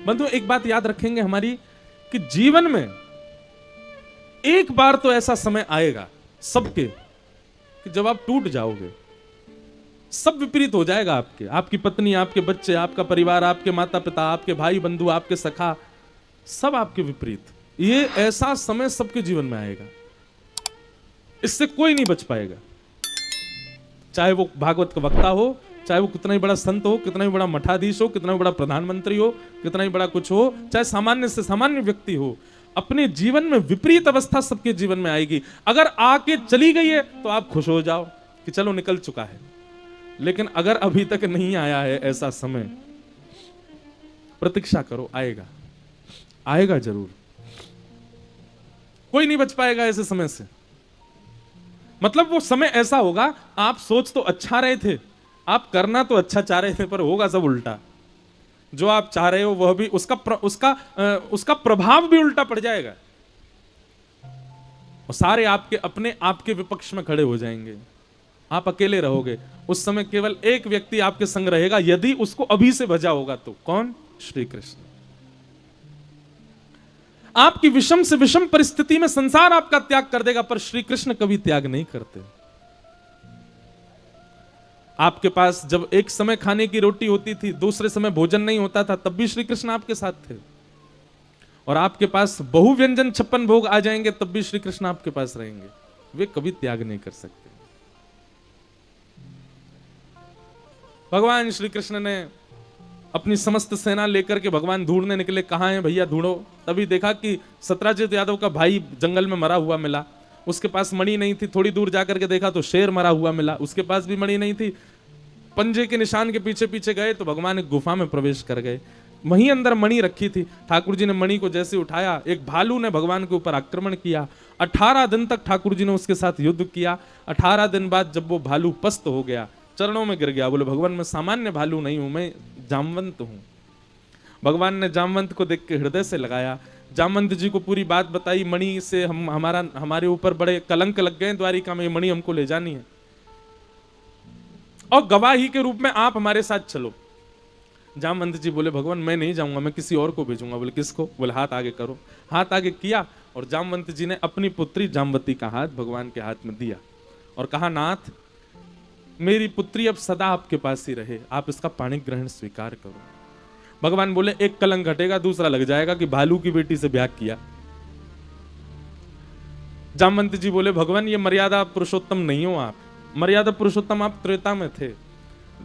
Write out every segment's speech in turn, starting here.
बंधु एक बात याद रखेंगे हमारी, कि जीवन में एक बार तो ऐसा समय आएगा सबके कि जब आप टूट जाओगे, सब विपरीत हो जाएगा आपके, आपकी पत्नी, आपके बच्चे, आपका परिवार, आपके माता पिता, आपके भाई बंधु, आपके सखा, सब आपके विपरीत। ये ऐसा समय सबके जीवन में आएगा, इससे कोई नहीं बच पाएगा। चाहे वो भागवत का वक्ता हो, चाहे वो कितना ही बड़ा संत हो, कितना ही बड़ा मठाधीश हो, कितना ही बड़ा प्रधानमंत्री हो, कितना ही बड़ा कुछ हो, चाहे सामान्य से सामान्य व्यक्ति हो, अपने जीवन में विपरीत अवस्था सबके जीवन में आएगी। अगर आके चली गई है तो आप खुश हो जाओ कि चलो निकल चुका है, लेकिन अगर अभी तक नहीं आया है ऐसा समय, प्रतीक्षा करो, आएगा, आएगा जरूर। कोई नहीं बच पाएगा ऐसे समय से। मतलब वो समय ऐसा होगा, आप सोच तो अच्छा रहे थे, आप करना तो अच्छा चाह रहे थे, पर होगा सब उल्टा। जो आप चाह रहे हो वह भी उसका प्रभाव भी उल्टा पड़ जाएगा, और सारे आपके अपने आपके विपक्ष में खड़े हो जाएंगे। आप अकेले रहोगे। उस समय केवल एक व्यक्ति आपके संग रहेगा, यदि उसको अभी से भजा होगा तो। कौन? श्री कृष्ण। आपकी विषम से विषम परिस्थिति में संसार आपका त्याग कर देगा, पर श्री कृष्ण कभी त्याग नहीं करते। आपके पास जब एक समय खाने की रोटी होती थी, दूसरे समय भोजन नहीं होता था, तब भी श्री कृष्ण आपके साथ थे। और आपके पास बहुव्यंजन 56 भोग आ जाएंगे, तब भी श्री कृष्ण आपके पास रहेंगे। वे कभी त्याग नहीं कर सकते। भगवान श्री कृष्ण ने अपनी समस्त सेना लेकर के भगवान ढूंढने निकले। कहां है भैया, ढूंढो। तभी देखा कि सत्राजित यादव का भाई जंगल में मरा हुआ मिला। उसके पास मणि नहीं थी। थोड़ी दूर जाकर के देखा तो शेर मरा हुआ मिला, उसके पास भी मणि नहीं थी। पंजे के निशान के पीछे पीछे गए तो भगवान एक गुफा में प्रवेश कर गए। वहीं अंदर मणि रखी थी। ठाकुर जी ने मणि को जैसे उठाया, एक भालू ने भगवान के ऊपर आक्रमण किया। 18 दिन तक ठाकुर जी ने उसके साथ युद्ध किया। 18 दिन बाद जब वो भालू पस्त हो गया, चरणों में गिर गया, बोले भगवान मैं सामान्य भालू नहीं हूं, मैं जामवंत हूं। भगवान ने जामवंत को देख के हृदय से लगाया। जामवंत जी को पूरी बात बताई। मणि से हमारे ऊपर बड़े कलंक लग गए द्वारिका में, ये मणि हमको ले जानी है, और गवाही के रूप में आप हमारे साथ चलो। जामवंत जी बोले भगवान मैं नहीं जाऊंगा, मैं किसी और को भेजूंगा। बोले किसको? बोले हाथ आगे करो। हाथ आगे किया और जामवंत जी ने अपनी पुत्री जामवती का हाथ भगवान के हाथ में दिया और कहा नाथ मेरी पुत्री अब सदा आपके पास ही रहे, आप इसका पाणी ग्रहण स्वीकार करो। भगवान बोले एक कलंक घटेगा, दूसरा लग जाएगा कि भालू की बेटी से ब्याह किया। जामवंत जी बोले भगवान ये मर्यादा पुरुषोत्तम नहीं हो आप, मर्यादा पुरुषोत्तम आप त्रेता में थे,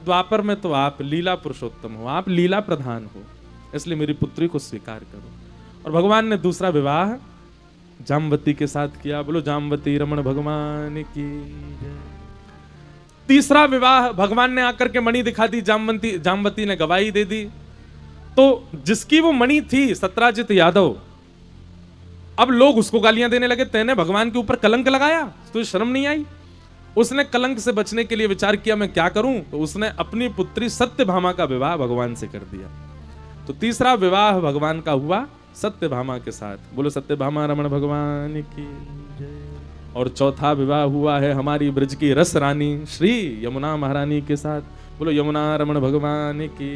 द्वापर में तो आप लीला पुरुषोत्तम हो, आप लीला प्रधान हो, इसलिए मेरी पुत्री को स्वीकार करो। और भगवान ने दूसरा विवाह जामवती के साथ किया। बोलो जामवती रमण भगवान की जय। तीसरा विवाह भगवान ने आकर के मणि दिखा दी, जामवती ने गवाही दे दी। तो जिसकी वो मणि थी सत्राजित यादव, अब लोग उसको गालियां देने लगे, तेने भगवान के ऊपर कलंक लगाया, तुझे शर्म नहीं आई? उसने कलंक से बचने के लिए विचार किया मैं क्या करूं, तो उसने अपनी पुत्री सत्यभामा का विवाह भगवान से कर दिया। तो तीसरा विवाह भगवान का हुआ सत्यभामा के साथ। बोलो सत्यभामा रमण भगवान की जय। और चौथा विवाह हुआ है हमारी ब्रज की रस रानी श्री यमुना महारानी के साथ। बोलो यमुना रमण भगवान की,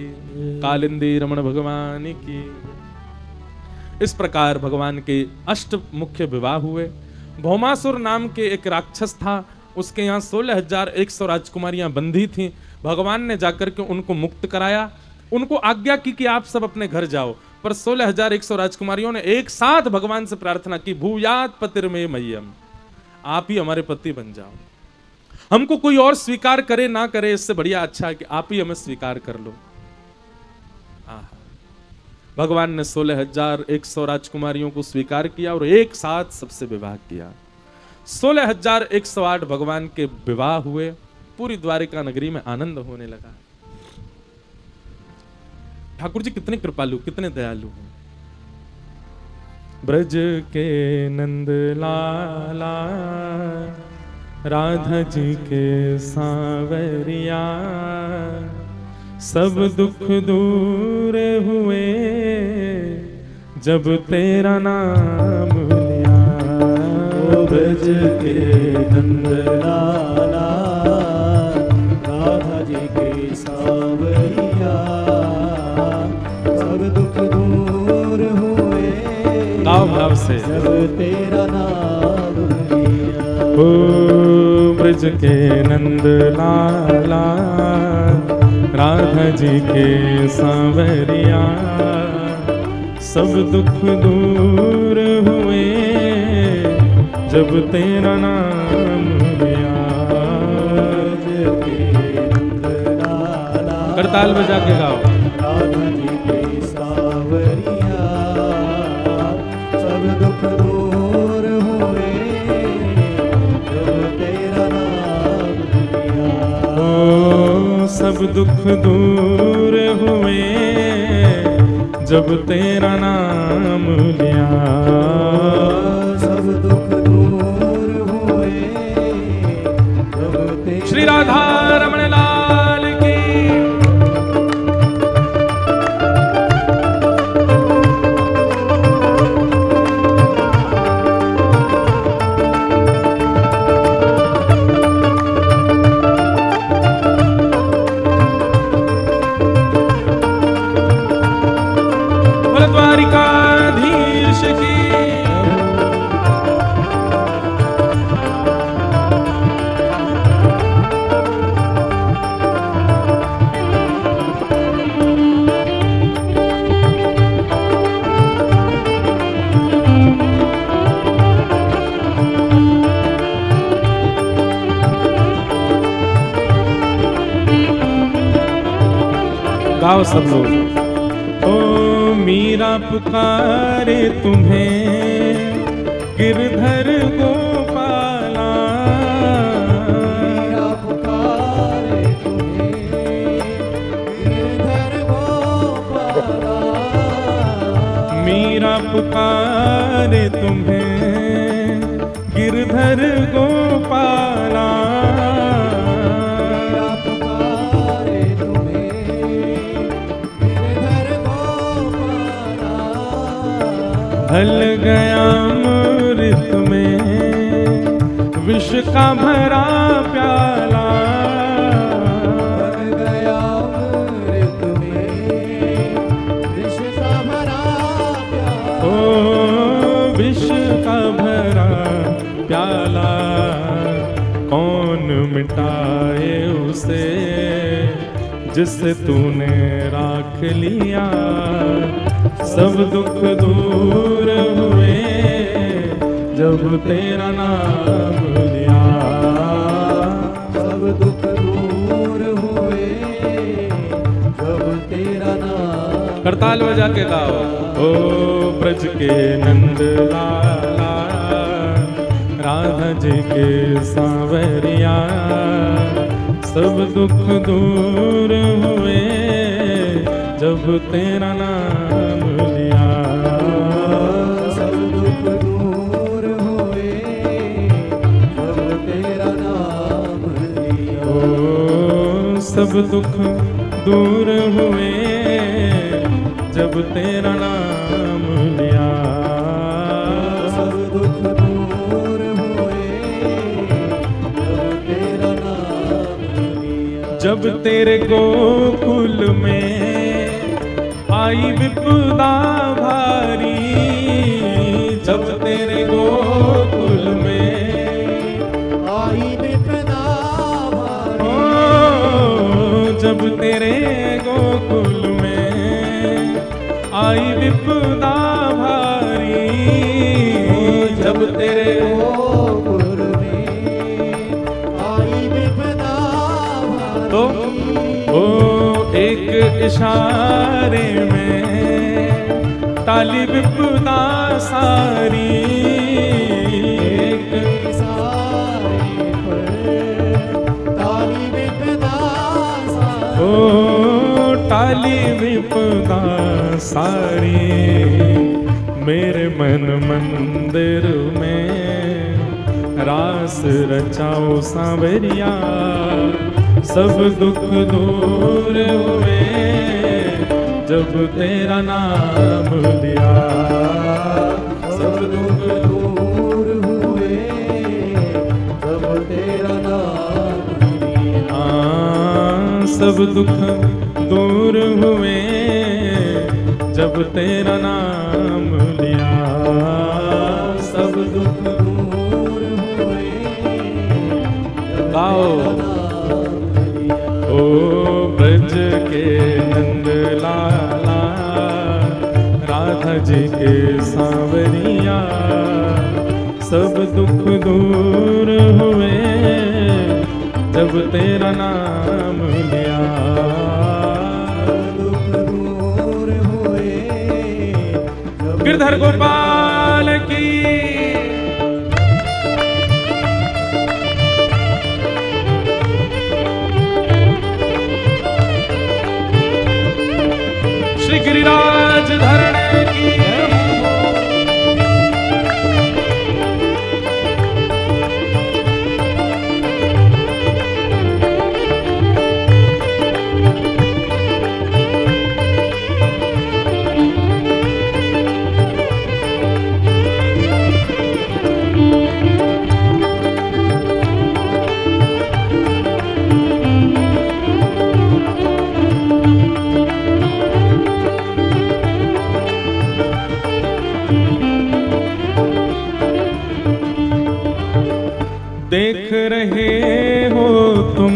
कालिंदी रमण भगवान की। इस प्रकार भगवान के 8 मुख्य विवाह हुए। भौमासुर नाम के एक राक्षस था, उसके यहाँ 16,100 राजकुमारियां बंधी थीं। भगवान ने जाकर के उनको मुक्त कराया, उनको आज्ञा की कि आप सब अपने घर जाओ। पर 16,100 राजकुमारियों ने एक साथ भगवान से प्रार्थना की भूयात पतिर्मे मह्यम, आप ही हमारे पति बन जाओ। हमको कोई और स्वीकार करे ना करे, इससे बढ़िया अच्छा है कि आप ही हमें स्वीकार कर लो। भगवान ने 16,100 राजकुमारियों को स्वीकार किया और एक साथ सबसे विवाह किया। 16,108 भगवान के विवाह हुए। पूरी द्वारिका नगरी में आनंद होने लगा। ठाकुर जी कितने कृपालु, कितने दयालु हैं। ब्रज के नंद लाला राधा जी के सांवरिया, सब दुख दूर हुए जब तेरा नाम लिया। ब्रज के नंद लाला राधा जी के सांवरिया, सब दुख दूर से जब तेरा नाम लिया। ओ ब्रज के नंद लाला राधा जी के सांवरिया सब दुख दूर हुए जब तेरा नाम लिया। करताल बजा के गाओ। राधा जी के सांवरिया सब दुख दूर हुए जब तेरा नाम लिया। ओ सब दुख दूर हुए जब तेरा नाम लिया। सब दुख दूर हुए जब तेरा। श्री राधा रमण लाल की। द्वारिकाधीश की। गाओ सब लोग। ओ मीरा पुकारे तुम्हें गिरधर गोपाला। मीरा पुकारे तुम्हें गिरधर गोपाला। मीरा पुकारे तुम्हें गिरधर गोपाला। ढल गया अमृत में विष का भरा प्याला। ढल गया अमृत में विष का भरा प्याला। ओ विष का भरा प्याला कौन मिटाए उसे जिसे तूने राख लिया। सब दुख दूर हुए जब तेरा नाम लिया। सब दुख दूर हुए जब तेरा नाम। करताल बजा के गाओ। ओ ब्रज के नंद लाला राधा जी के सांवरिया सब दुख दूर हुए जब तेरा नाम लिया। सब दुख दूर हुए जब तेरा नाम लिया। ओ सब दुख दूर हुए जब तेरा नाम लिया। सब दुख दूर हुए जब तेरा नाम लिया। जब तेरे गोकुल में आई विपदा भारी। जब तेरे गोकुल में आई विपदा भारी। ओ जब तेरे गोकुल में आई विपदा भारी। जब तेरे गोकुल में आई विपदा भारी। तो ओ एक इशारे में टाली विपदा सारी। एक इशारे पर टाली विपदा सारी। ओ टाली विपदा सारी मेरे मन मंदिर में रास रचाओ सांवरिया। सब दुख दूर हुए जब तेरा नाम लिया। सब दुख दूर हुए जब तेरा नाम लिया। सब दुख दूर हुए जब तेरा नाम लिया। दुख दूर हुए गाओ। नाम लिया। ओ ब्रज के नंद लाला, राधा जी के सांवरिया, सब दुख दूर हुए जब तेरा नाम लिया। दुख दूर हुए जब गिरधर गोपाल की। श्री गिरिराज धरने की। देख रहे हो तुम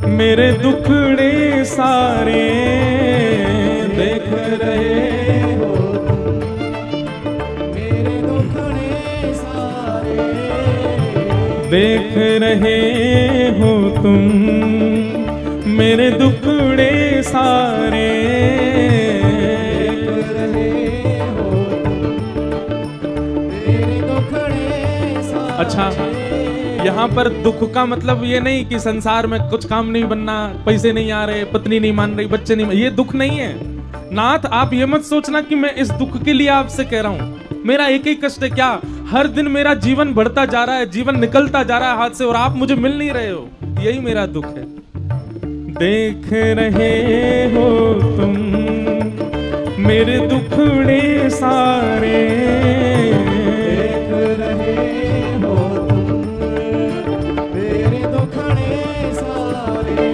मेरे दुखड़े सारे, देख रहे हो तुम मेरे दुखड़े सारे। देख रहे हो तुम मेरे दुखड़े सारे। देख रहे हो तुम मेरे दुखड़े सारे। अच्छा, यहाँ पर दुख का मतलब ये नहीं कि संसार में कुछ काम नहीं बनना, पैसे नहीं आ रहे, पत्नी नहीं मान रही, बच्चे नहीं, ये दुख नहीं है। नाथ, आप ये मत सोचना कि मैं इस दुख के लिए आपसे कह रहा हूँ। मेरा एक ही कष्ट है, क्या हर दिन मेरा जीवन बढ़ता जा रहा है, जीवन निकलता जा रहा है हाथ से, और आप मुझे मिल नहीं रहे हो, यही मेरा दुख है। देख रहे हो तुम मेरे दुखड़े सारे, देख रहे हो तुम मेरे दुखड़े सारे।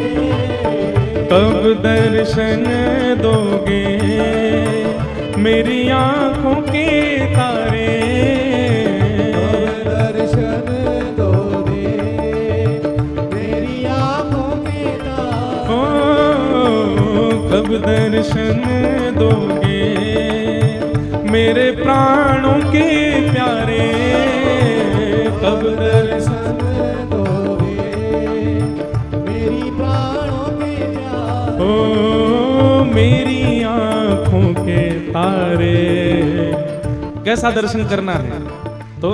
कब दर्शन दोगे मेरी आंखों के तारे। कब दर्शन दोगे मेरी आंखों के तारे। ओ कब दर्शन दोगे मेरे प्राणों के प्यारे। कब दर्शन दोगे मेरी प्राणों के प्यारे। ओ मेरी आंखों के तारे। कैसा दर्शन करना है? तो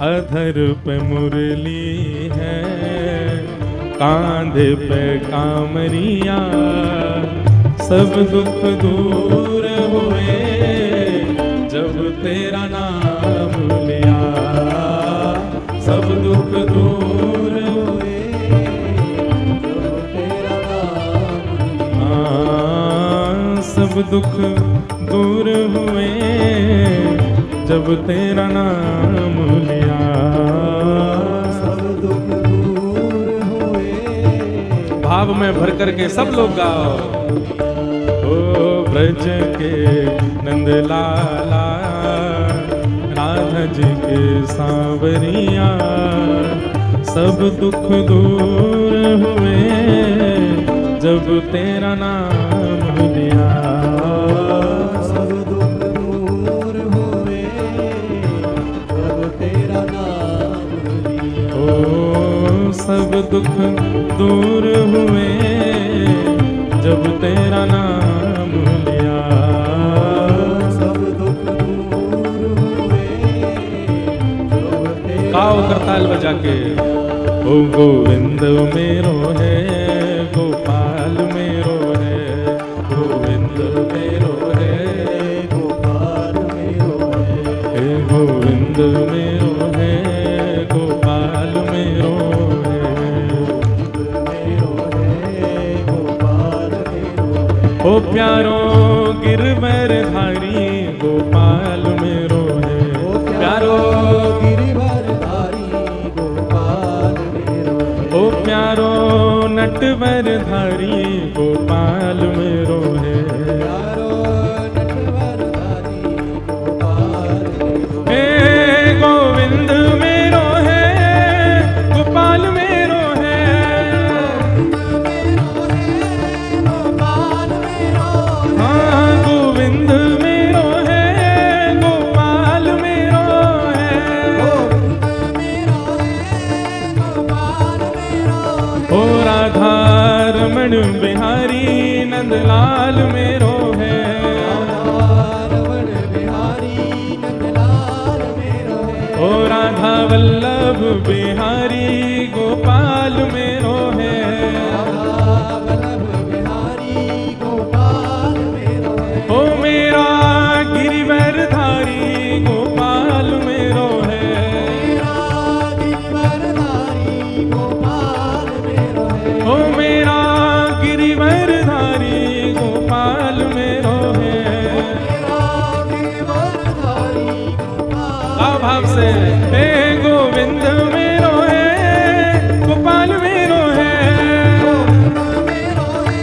अधर पे मुरली है, कांधे पे कामरिया, सब दुख दूर हुए जब तेरा नाम लिया। सब दुख दूर हुए जब तेरा नाम लिया। सब दुख दूर हुए जब तेरा नाम लिया। सब दुख दूर हुए। भाव में भर करके सब लोग गाओ। ओ ब्रज के नंद लाला, राधा जी के सांवरिया, सब दुख दूर हुए जब तेरा नाम लिया। सब दुख दूर हुए जब तेरा नाम लिया। ओ सब दुख दूर हुए जब तेरा नाम लिया। सब दुख दूर हुए जब तेरा गाओ करताल बजा के। ओ गोविंद मेरो है, गोपाल मेरो है, गोविंद मेरो है, गोपाल मेरो है। हे गोविंद मेरो है, गोपाल मेरो है। मेरो है गोपाल मेरो है। ओ प्यारो गिरवर धारी, गोपाल मेरो है। ओ प्यारो गिरिवर धारी गोपाल मेरो है। ओ प्यारो नटवर धारी, गोपाल मेरो है। प्यारो नटवर धारी गोपाल मेरो है। हे गोपाल मेरो है। रमण बिहारी नंदलाल मेरो है। ओ राधा वल्लभ बिहारी गोपाल मेरो है। वल्लभ बिहारी गोपाल मेरो है। ओ मेरा गिरिवरधारी गोपाल मेरो है। मेरा गिरिवरधारी गोपाल मेरो है। ओ मेरा गिरिवरधारी गोपाल मेरो है। मेरा गिरिवरधारी गोपाल आओ भाव से हे गोविंद मेरो है गोपाल मेरो है। मेरो है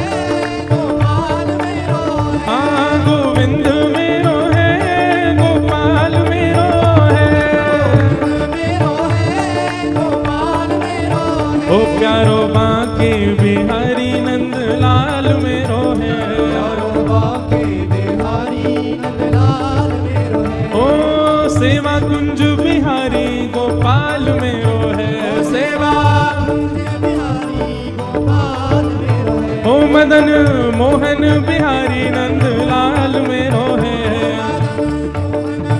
गोपाल मेरो है। हाँ गोविंद मेरो है गोपाल मेरो है। मेरो है गोपाल मेरो है। ओ प्यारो बांके बिहारी नंदलाल मेरो है। प्यारो बांके बिहारी नंदलाल मेरो है। ओ सेवा कुंज बिहारी गोपाल मेरो है। सेवा कुंज बिहारी गोपाल मेरो है। ओ मदन मोहन बिहारी नंदलाल मेरो है।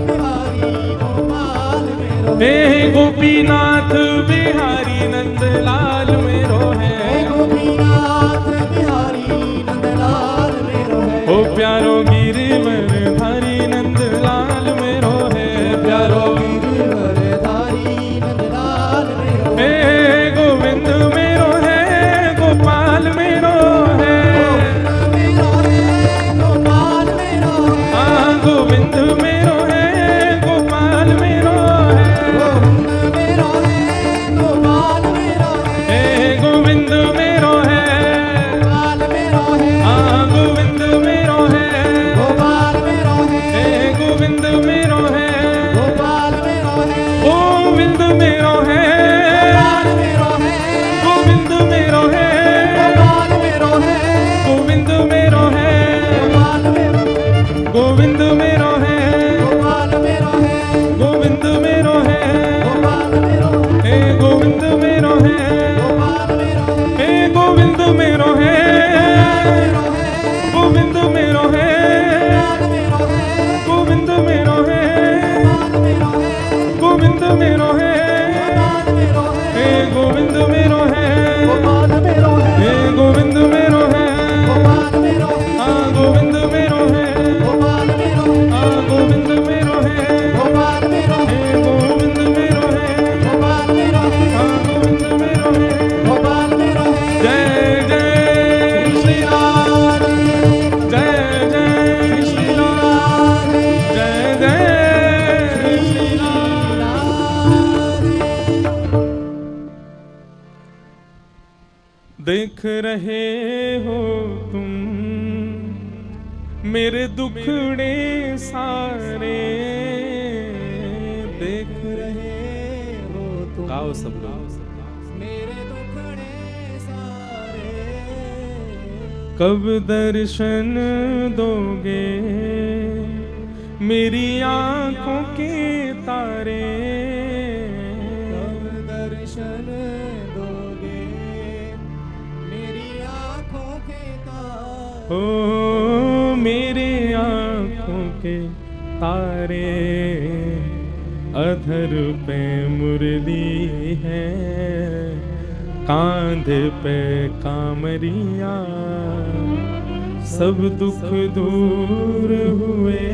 बिहारी गोपाल मेरो है। हे गोपीनाथ बिहारी नंदलाल मेरो है। गोपीनाथ बिहारी नंदलाल मेरो है। ओ प्यारो गिरिवरधारी नंदलाल मेरो है। प्यारो गिरिवरधारी नंदलाल मेरो है। हे गोविंद मेरो है गोपाल मेरो है। मेरो है गोपाल मेरो है। हाँ गोविंद मेरो है गोपाल मेरो है। मेरो है गोपाल मेरो है। हे गोविंद मेरो है। गोपाल मेरो है। हाँ गोविंद मेरो है। गोपाल मेरो है। हे गोविंद मेरो है। गोपाल मेरो है। गोविंद मेरो है। गोपाल मेरो है। गोविंद मेरो है। गोपाल मेरो है। गोविंद मेरो है। गोपाल मेरो है। गोविंद मेरो है। गोपाल मेरो है। गोविंद मेरो है। गोपाल मेरो है। गोविंद मेरो है। गोविंद मेरो है। गोविंद मेरो है। गोविंद मेरो है। गोपाल मेरो है। गोविंद मेरो है। गोपाल मेरो है। हाँ गोविंद मेरो है। गोपाल मेरो है। हाँ गोविंद मेरो है। गोपाल मेरो है। गोविंद मेरो है। गोपाल मेरो है। हाँ गोविंद मेरो है। गोपाल मेरो है। जय जय श्री राम। जय जय श्री राम। जय जय श्री राम। देख रहे हो तुम मेरे दुखड़े सारे। देख रहे हो तुम गाओ सब लोग। मेरे दुखड़े सारे। कब दर्शन दोगे मेरी आंखों के तारे। कब दर्शन दोगे मेरी आँखों के तारे। ओ मेरे आंखों के तारे। अधर पे मुरली है कांधे पे कामरिया। सब दुख दूर हुए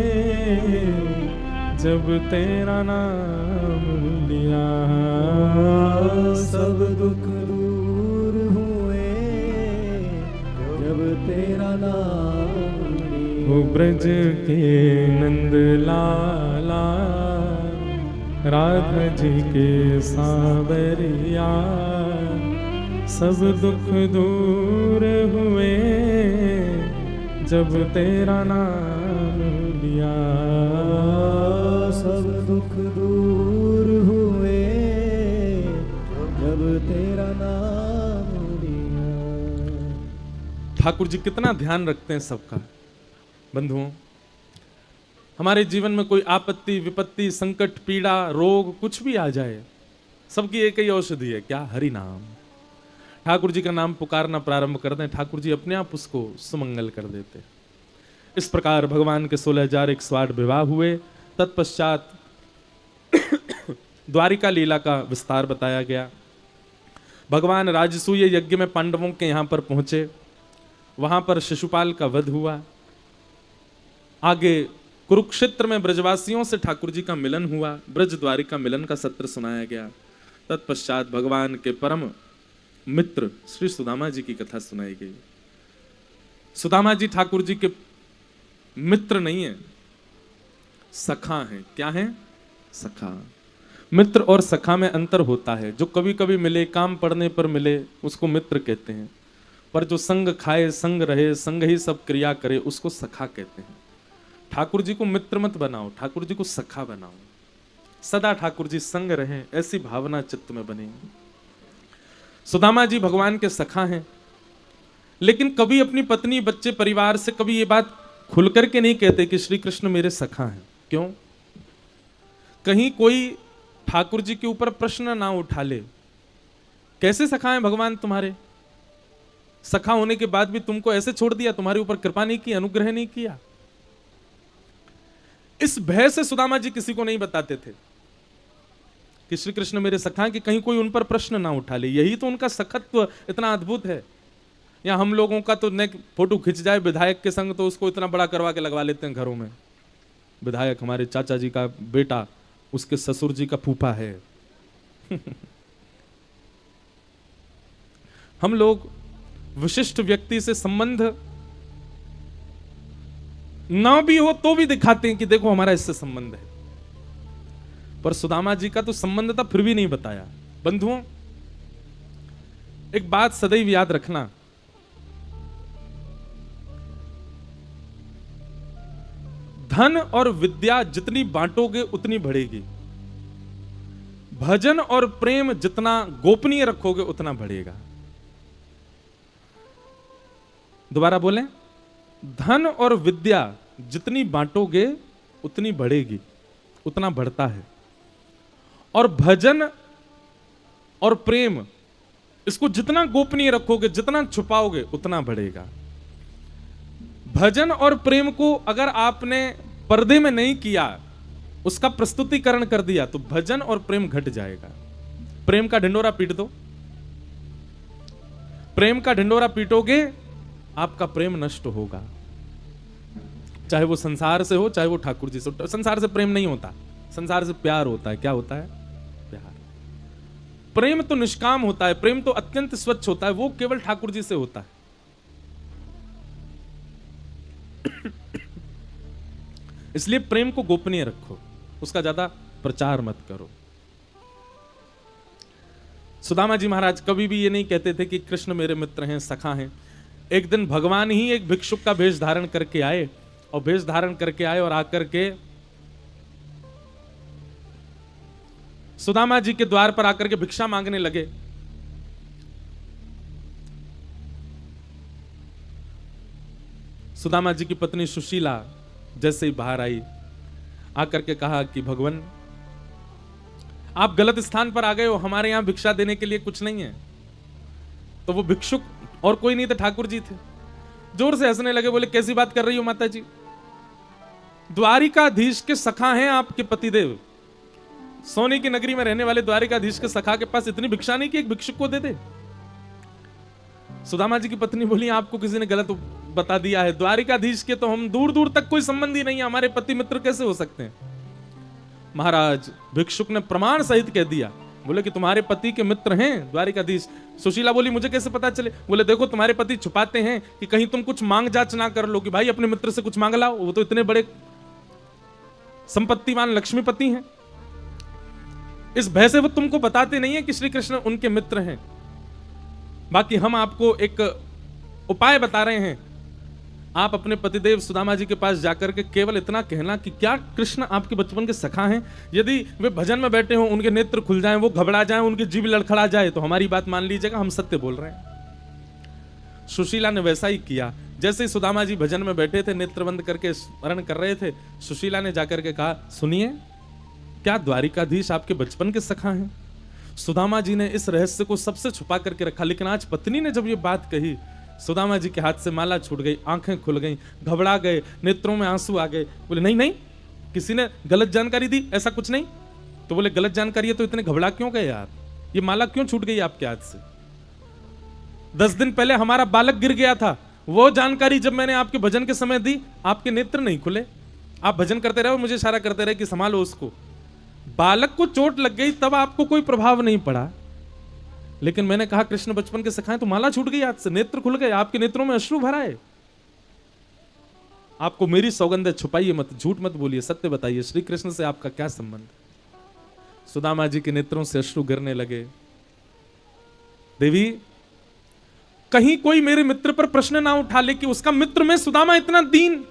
जब तेरा नाम लिया। सब दुख दूर हुए जब तेरा नाम लिया। वो ब्रज के नंद लाला राधा जी के सावरिया। सब दुख दूर हुए जब तेरा नाम लिया। सब दुख दूर हुए जब तेरा नाम लिया। ठाकुर जी कितना ध्यान रखते हैं सबका। बंधुओं, हमारे जीवन में कोई आपत्ति विपत्ति संकट पीड़ा रोग कुछ भी आ जाए, सबकी एक ही औषधि है, क्या? हरि नाम। ठाकुर जी का नाम पुकारना प्रारंभ कर दें, ठाकुर जी अपने आप उसको सुमंगल कर देते। इस प्रकार भगवान के 16,108 विवाह हुए। तत्पश्चात द्वारिका लीला का विस्तार बताया गया। भगवान राजसूय यज्ञ में पांडवों के यहां पर पहुंचे, वहां पर शिशुपाल का वध हुआ। आगे कुरुक्षेत्र में ब्रजवासियों से ठाकुर जी का मिलन हुआ, ब्रज द्वारिका मिलन का सत्र सुनाया गया। तत्पश्चात भगवान के परम मित्र श्री सुदामा जी की कथा सुनाई गई। सुदामा जी ठाकुर जी के मित्र नहीं है, सखा हैं। क्या है? सखा। मित्र और सखा में अंतर होता है। जो कभी कभी मिले, काम पड़ने पर मिले, उसको मित्र कहते हैं, पर जो संग खाए, संग रहे, संग ही सब क्रिया करे, उसको सखा कहते हैं। ठाकुर जी को मित्र मत बनाओ, ठाकुर जी को सखा बनाओ। सदा ठाकुर जी संग रहे, ऐसी भावना चित्त में बनेगी। सुदामा जी भगवान के सखा हैं, लेकिन कभी अपनी पत्नी, बच्चे, परिवार से कभी ये बात खुल करके नहीं कहते कि श्री कृष्ण मेरे सखा हैं। क्यों? कहीं कोई ठाकुर जी के ऊपर प्रश्न ना उठा ले, कैसे सखा हैं भगवान तुम्हारे? सखा होने के बाद भी तुमको ऐसे छोड़ दिया, तुम्हारे ऊपर कृपा नहीं की, अनुग्रह नहीं किया। इस भय से सुदामा जी किसी को नहीं बताते थे कि श्री कृष्ण मेरे सखा हैं, कि कहीं कोई उन पर प्रश्न ना उठा ले। यही तो उनका सखत्व इतना अद्भुत है। या हम लोगों का तो नेक फोटो खिंच जाए विधायक के संग तो उसको इतना बड़ा करवा के लगवा लेते हैं घरों में। विधायक हमारे चाचा जी का बेटा, उसके ससुर जी का फूफा है। हम लोग विशिष्ट व्यक्ति से संबंध ना भी हो तो भी दिखाते हैं कि देखो हमारा इससे संबंध है, पर सुदामा जी का तो संबंध था फिर भी नहीं बताया। बंधुओं, एक बात सदैव याद रखना, धन और विद्या जितनी बांटोगे उतनी बढ़ेगी, भजन और प्रेम जितना गोपनीय रखोगे उतना बढ़ेगा। दोबारा बोलें, धन और विद्या जितनी बांटोगे उतनी बढ़ेगी, उतना बढ़ता है। और भजन और प्रेम, इसको जितना गोपनीय रखोगे, जितना छुपाओगे उतना बढ़ेगा। भजन और प्रेम को अगर आपने पर्दे में नहीं किया, उसका प्रस्तुतिकरण कर दिया, तो भजन और प्रेम घट जाएगा। प्रेम का ढिंडोरा पीट दो, प्रेम का ढिंडोरा पीटोगे, आपका प्रेम नष्ट होगा। चाहे वो संसार से हो, चाहे वो ठाकुर जी से हो। संसार से प्रेम नहीं होता, संसार से प्यार होता है। क्या होता है? प्यार। प्रेम तो निष्काम होता है, प्रेम तो अत्यंत स्वच्छ होता है, वो केवल ठाकुर जी से होता है। इसलिए प्रेम को गोपनीय रखो, उसका ज्यादा प्रचार मत करो। सुदामा जी महाराज कभी भी ये नहीं कहते थे कि कृष्ण मेरे मित्र हैं, सखा हैं। एक दिन भगवान ही एक भिक्षुक का वेश धारण करके आए, और वेश धारण करके आए और आकर के सुदामा जी के द्वार पर आकर के भिक्षा मांगने लगे। सुदामा जी की पत्नी सुशीला जैसे ही बाहर आई, आकर के कहा कि भगवान आप गलत स्थान पर आ गए हो, हमारे यहां भिक्षा देने के लिए कुछ नहीं है। तो वो भिक्षुक और कोई नहीं थे, ठाकुर जी थे। जोर से हंसने लगे, बोले कैसी बात कर रही हो माता जी, द्वारिकाधीश के सखा हैं आपके पतिदेव, सोने की नगरी में रहने वाले द्वारिकाधीश के सखा के पास इतनी भिक्षा नहीं कि एक भिक्षुक को दे दे। सुदामा जी की पत्नी बोली आपको किसी ने गलत बता दिया है, द्वारिकाधीश के तो हम दूर दूर तक कोई संबंध ही नहीं है, हमारे पति मित्र कैसे हो सकते हैं। महाराज भिक्षुक ने प्रमाण सहित कह दिया, बोले कि तुम्हारे पति के मित्र हैं द्वारिकाधीश। सुशीला बोली मुझे कैसे पता चले? बोले देखो तुम्हारे पति छुपाते हैं कि कहीं तुम कुछ मांग जांच ना कर लो कि भाई अपने मित्र से कुछ मांग लाओ, वो तो इतने बड़े संपत्तिवान लक्ष्मीपति हैं। इस भय से वो तुमको बताते नहीं है कि श्री कृष्ण उनके मित्र हैं। बाकी हम आपको एक उपाय बता रहे हैं, आप अपने पतिदेव सुदामा जी के पास जाकर के केवल इतना कहना कि क्या कृष्ण आपके बचपन के सखा हैं? यदि वे भजन में बैठे हों, उनके नेत्र खुल जाएं, वो घबरा जाएं, उनकी जीभ लड़खड़ा जाए, तो हमारी बात मान लीजिएगा, हम सत्य बोल रहे हैं। सुशीला ने वैसा ही किया। जैसे ही सुदामा जी भजन में बैठे थे, नेत्र बंद करके स्मरण कर रहे थे, सुशीला ने जाकर के कहा सुनिए, क्या द्वारिकाधीश आपके बचपन के सखा हैं? सुदामा जी ने इस रहस्य को सबसे छुपा करके रखा, लेकिन आज पत्नी ने जब ये बात कही सुदामा जी के हाथ से माला छूट गई, आंखें खुल गई, घबरा गए, नेत्रों में आंसू आ गए। बोले नहीं नहीं, किसी ने गलत जानकारी दी, ऐसा कुछ नहीं। तो बोले गलत जानकारी है तो इतने घबरा क्यों गए यार, ये माला क्यों छूट गई आपके हाथ से? 10 दिन पहले हमारा बालक गिर गया था, वो जानकारी जब मैंने आपके भजन के समय दी, आपके नेत्र नहीं खुले। आप भजन करते रहे और मुझे इशारा करते रहे कि संभालो उसको। बालक को चोट लग गई तब आपको कोई प्रभाव नहीं पड़ा, लेकिन मैंने कहा कृष्ण बचपन के सिखाए तो माला छूट गई हाथ से, नेत्र खुल गए, आपके नेत्रों में अश्रु भरा है। आपको मेरी सौगंध है, छुपाइए मत, झूठ मत बोलिए, सत्य बताइए, श्री कृष्ण से आपका क्या संबंध? सुदामा जी के नेत्रों से अश्रु गिरने लगे। देवी, कहीं कोई मेरे मित्र पर प्रश्न ना उठा ले कि उसका मित्र में सुदामा इतना दीन,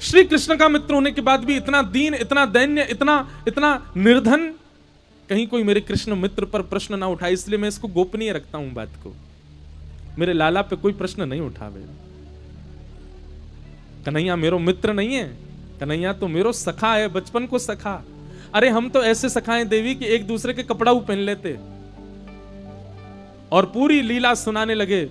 श्री कृष्ण का मित्र होने के बाद भी इतना दीन, इतना दैन्य, इतना निर्धन, कहीं कोई मेरे कृष्ण मित्र पर प्रश्न ना उठाए। इसलिए मैं इसको गोपनीय रखता हूं बात को, मेरे लाला पे कोई प्रश्न नहीं उठावे। कन्हैया मेरो मित्र नहीं है, कन्हैया तो मेरो सखा है, बचपन को सखा। अरे हम तो ऐसे सखाएं देवी कि एक दूसरे के कपड़ा पहन लेते और पूरी लीला सुनाने लगे।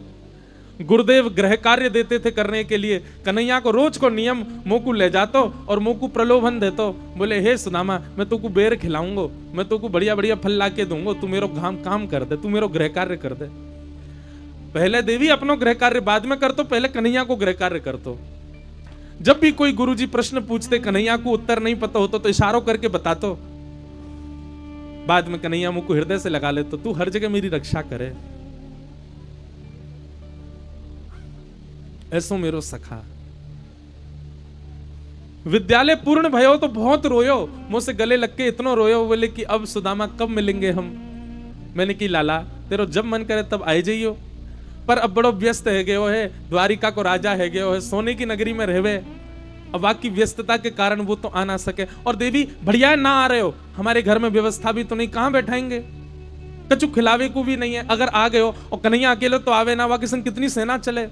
गुरुदेव गृह कार्य देते थे करने के लिए, कन्हैया को रोज को नियम मोकू ले जातो और मोकू प्रलोभन देतो। बोले हे सुदामा, मैं तुमको बेर खिलाऊंगा, मैं तुमको बढ़िया बढ़िया फल ला के दूंगा, तू मेरो काम कर दे, तू मेरो गृह कार्य कर दे। पहले देवी अपनो गृह कार्य बाद में कर तो, पहले कन्हैया को गृह कार्य कर तो। जब भी कोई गुरुजी प्रश्न पूछते, कन्हैया को उत्तर नहीं पता होता तो इशारों करके बता तो, बाद में कन्हैया मुंह को हृदय से लगा ले तो, तू हर जगह मेरी रक्षा करे, ऐसो मेरो सखा। विद्यालय पूर्ण भयो तो बहुत रोयो, मुझसे गले लग के इतना रोयो, बोले कि अब सुदामा कब मिलेंगे हम? मैंने की लाला तेरो जब मन करे तब आए जाइयो, पर अब बड़ो व्यस्त है गयो है, द्वारिका को राजा है गयो है, सोने की नगरी में रहवे, अब बाकी व्यस्तता के कारण वो तो आ ना सके। और देवी बढ़िया है ना आ रहे हो, हमारे घर में व्यवस्था भी तो नहीं, कहां बैठाएंगे, कछु खिलावे को भी नहीं है। अगर आ गए हो और कन्हैया अकेले तो आवे ना, वाकिसन कितनी सेना चले,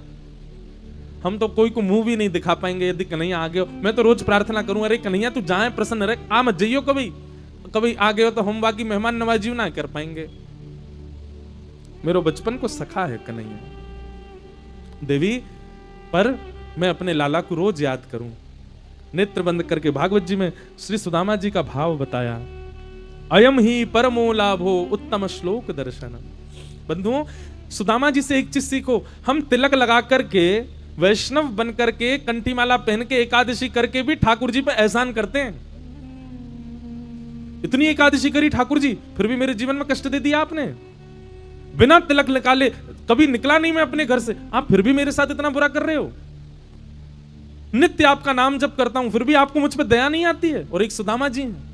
हम तो कोई को मुंह भी नहीं दिखा पाएंगे यदि कन्हैया आ गए हो। मैं तो रोज प्रार्थना करूं, अरे कन्हैया तू जाए प्रसन्न रहे, आ मत जाइयो, कभी आ गए हो तो हम बाकी मेहमान नवाजी ना कर पाएंगे। मेरो बचपन को सखा है कन्हैया देवी, पर मैं अपने लाला को रोज याद करूं। नेत्र बंद करके भागवत जी में श्री सुदामा जी का भाव बताया, अयम ही परमो लाभो उत्तम श्लोक दर्शन। बंधुओं, सुदामा जी से एक चीज सीखो, हम तिलक लगा करके, वैष्णव बन करके, कंठीमाला पहन के, एकादशी करके भी ठाकुर जी पे एहसान करते हैं। इतनी एकादशी करी ठाकुर जी, फिर भी मेरे जीवन में कष्ट दे दिया आपने। बिना तिलक निकाले कभी निकला नहीं मैं अपने घर से, आप फिर भी मेरे साथ इतना बुरा कर रहे हो। नित्य आपका नाम जप करता हूं, फिर भी आपको मुझ पर दया नहीं आती है। और एक सुदामा जी हैं,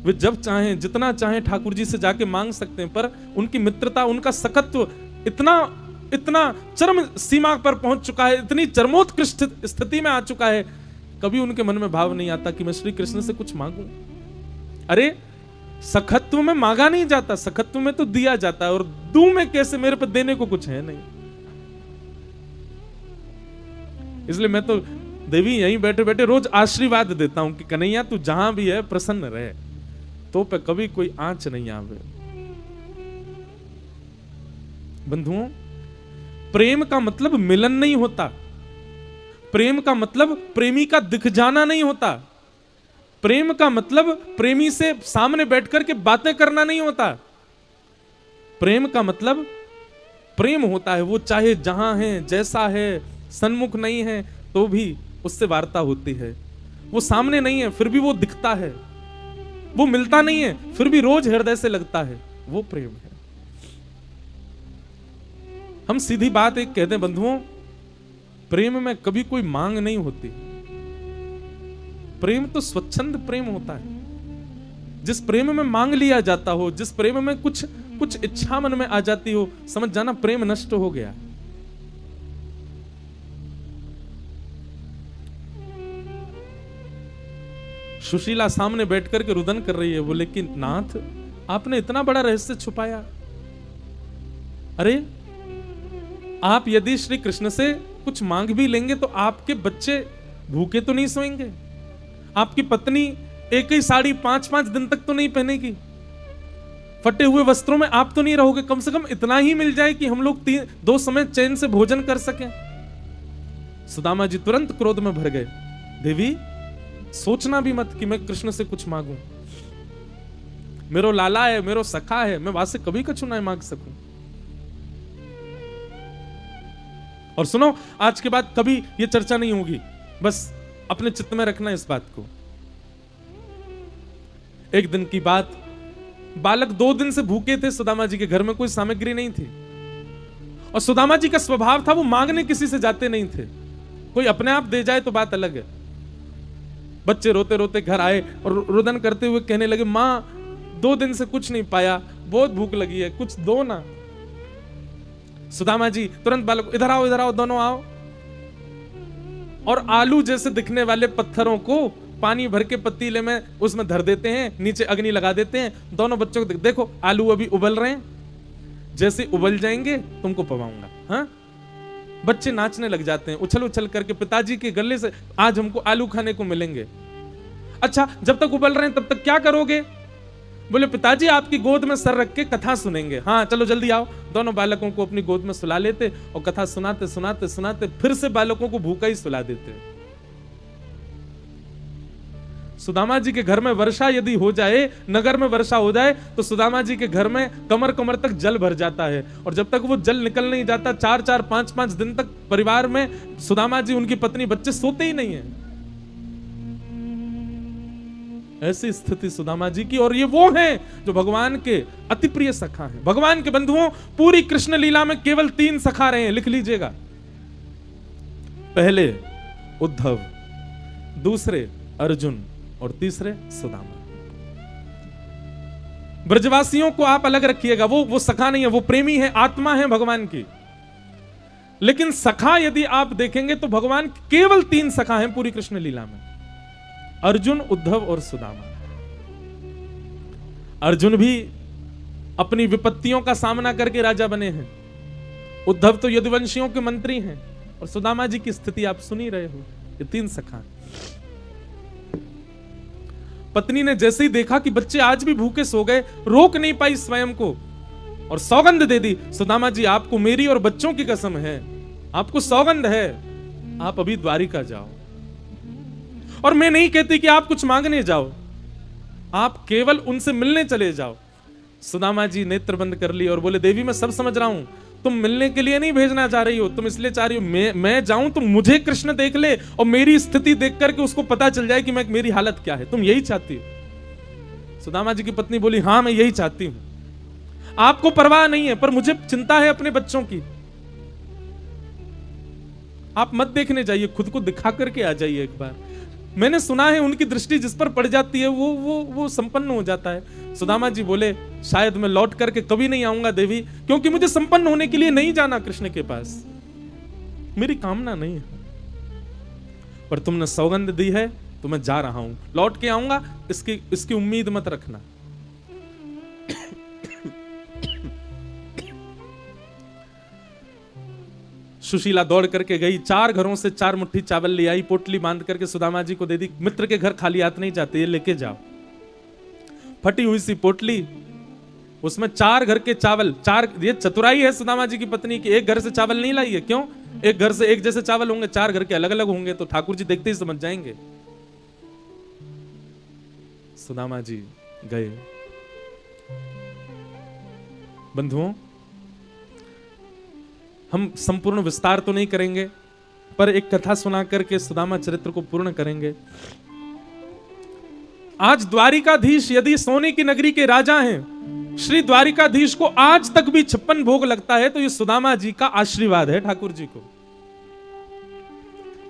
वे जब चाहें जितना चाहें ठाकुर जी से जाके मांग सकते हैं, पर उनकी मित्रता, उनका सखत्व इतना चरम सीमा पर पहुंच चुका है, इतनी चरमोत्कृष्ट स्थिति में आ चुका है, कभी उनके मन में भाव नहीं आता कि मैं श्री कृष्ण से कुछ मांगूं। अरे सखत्व में मांगा नहीं जाता, सखत्व में तो दिया जाता है, और दूं में कैसे, मेरे पर देने को कुछ है नहीं। इसलिए मैं तो देवी यहीं बैठे बैठे रोज आशीर्वाद देता हूं कि कन्हैया तू जहां भी है प्रसन्न रहे, तो पे कभी कोई आंच नहीं आवे। बंधुओं, प्रेम का मतलब मिलन नहीं होता, प्रेम का मतलब प्रेमी का दिख जाना नहीं होता, प्रेम का मतलब प्रेमी से सामने बैठकर के बातें करना नहीं होता। प्रेम का मतलब प्रेम होता है, वो चाहे जहां है, जैसा है, सन्मुख नहीं है तो भी उससे वार्ता होती है, वो सामने नहीं है फिर भी वो दिखता है, वो मिलता नहीं है फिर भी रोज हृदय से लगता है, वो प्रेम है। हम सीधी बात एक कहते हैं बंधुओं, प्रेम में कभी कोई मांग नहीं होती, प्रेम तो स्वच्छंद प्रेम होता है। जिस प्रेम में मांग लिया जाता हो, जिस प्रेम में कुछ इच्छा मन में आ जाती हो, समझ जाना प्रेम नष्ट हो गया। सुशीला सामने बैठकर के रुदन कर रही है, बोले कि नाथ आपने इतना बड़ा रहस्य छुपाया। अरे आप यदि श्री कृष्ण से कुछ मांग भी लेंगे तो आपके बच्चे भूखे तो नहीं सोएंगे, आपकी पत्नी एक ही साड़ी 5-5 दिन तक तो नहीं पहनेगी, फटे हुए वस्त्रों में आप तो नहीं रहोगे, कम से कम इतना ही मिल जाए कि हम लोग 2 समय चैन से भोजन कर सकें। सुदामा जी तुरंत क्रोध में भर गए। देवी, सोचना भी मत कि मैं कृष्ण से कुछ मांगूं। मेरो लाला है, मेरो सखा है, मैं वासे कभी कछु ना मांग सकूं। और सुनो, आज के बाद कभी ये चर्चा नहीं होगी, बस अपने चित्त में रखना इस बात को। एक दिन की बात, बालक 2 दिन से भूखे थे, सुदामा जी के घर में कोई सामग्री नहीं थी, और सुदामा जी का स्वभाव था वो मांगने किसी से जाते नहीं थे। कोई अपने आप दे जाए तो बात अलग है। बच्चे रोते रोते घर आए और रुदन करते हुए कहने लगे, मां 2 दिन से कुछ नहीं पाया, बहुत भूख लगी है, कुछ दो ना। सुदामा जी तुरंत बालक, इधर आओ, दोनों आओ। और आलू जैसे दिखने वाले पत्थरों को पानी भर के पतीले में उसमें धर देते हैं, नीचे अग्नि लगा देते हैं। दोनों बच्चों को देखो, आलू अभी उबल रहे हैं, जैसे उबल जाएंगे तुमको पवाऊंगा। हाँ, बच्चे नाचने लग जाते हैं, उछल उछल करके पिताजी के गले से आज हमको आलू खाने को मिलेंगे। अच्छा, जब तक उबल रहे हैं तब तक क्या करोगे? बोले पिताजी आपकी गोद में सर रख के कथा सुनेंगे। हाँ चलो जल्दी आओ। दोनों बालकों को अपनी गोद में सुला लेते और कथा सुनाते सुनाते सुनाते फिर से बालकों को भूखा ही सुला देते। सुदामा जी के घर में वर्षा यदि हो जाए, नगर में वर्षा हो जाए, तो सुदामा जी के घर में कमर कमर तक जल भर जाता है। और जब तक वो जल निकल नहीं जाता, 4-4 5-5 दिन तक परिवार में सुदामा जी, उनकी पत्नी, बच्चे सोते ही नहीं है। ऐसी स्थिति सुदामा जी की। और ये वो हैं जो भगवान के अति प्रिय सखा हैं। भगवान के बंधुओं, पूरी कृष्ण लीला में केवल 3 सखा रहे हैं, लिख लीजिएगा। पहले उद्धव, दूसरे अर्जुन और तीसरे सुदामा। ब्रजवासियों को आप अलग रखिएगा, वो सखा नहीं है, वो प्रेमी है, आत्मा है भगवान की। लेकिन सखा यदि आप देखेंगे तो भगवान केवल 3 सखा हैं पूरी कृष्ण लीला में, अर्जुन, उद्धव और सुदामा। अर्जुन भी अपनी विपत्तियों का सामना करके राजा बने हैं, उद्धव तो यदुवंशियों के मंत्री हैं, और सुदामा जी की स्थिति आप सुन ही रहे हो। ये 3 सखा। पत्नी ने जैसे ही देखा कि बच्चे आज भी भूखे सो गए, रोक नहीं पाई स्वयं को और सौगंध दे दी, सुदामा जी आपको मेरी और बच्चों की कसम है, आपको सौगंध है, आप अभी द्वारिका जाओ। और मैं नहीं कहती कि आप कुछ मांगने जाओ, आप केवल उनसे मिलने चले जाओ। सुदामा जी नेत्र बंद कर लिए और बोले, देवी मैं सब समझ रहा हूं, तुम मिलने के लिए नहीं भेजना चाह रही हो, तुम इसलिए चाह रही हो मैं जाऊं तो मुझे कृष्ण देख ले और मेरी स्थिति देख करके उसको पता चल जाए कि मेरी हालत क्या है, तुम यही चाहती हो। सुदामा जी की पत्नी बोली, हां मैं यही चाहती हूं, आपको परवाह नहीं है, पर मुझे चिंता है अपने बच्चों की। आप मत देखने जाइए, खुद को दिखा करके आ जाइए एक बार। मैंने सुना है उनकी दृष्टि जिस पर पड़ जाती है वो संपन्न हो जाता है। सुदामा जी बोले, शायद मैं लौट करके कभी नहीं आऊंगा देवी, क्योंकि मुझे संपन्न होने के लिए नहीं जाना कृष्ण के पास, मेरी कामना नहीं है, पर तुमने सौगंध दी है तो मैं जा रहा हूं, लौट के आऊंगा, इसकी उम्मीद मत रखना। सुशीला दौड़ करके गई, 4 घरों से 4 मुट्ठी चावल ले आई, पोटली बांध करके सुदामा जी को दे दी। मित्र के घर खाली हाथ नहीं जाते, ये लेके जाओ। फटी हुई सी पोटली, उसमें 4 घर के चावल। 4, ये चतुराई है सुदामा जी की पत्नी की, एक घर से चावल नहीं लाई है। क्यों? एक घर से एक जैसे चावल होंगे, 4 घर के अलग अलग होंगे तो ठाकुर जी देखते ही समझ जाएंगे। सुदामा जी गए। बंधुओं, हम संपूर्ण विस्तार तो नहीं करेंगे, पर एक कथा सुना करके सुदामा चरित्र को पूर्ण करेंगे। आज द्वारिकाधीश यदि सोने की नगरी के राजा हैं, श्री द्वारिकाधीश को आज तक भी 56 भोग लगता है, तो ये सुदामा जी का आशीर्वाद है ठाकुर जी को,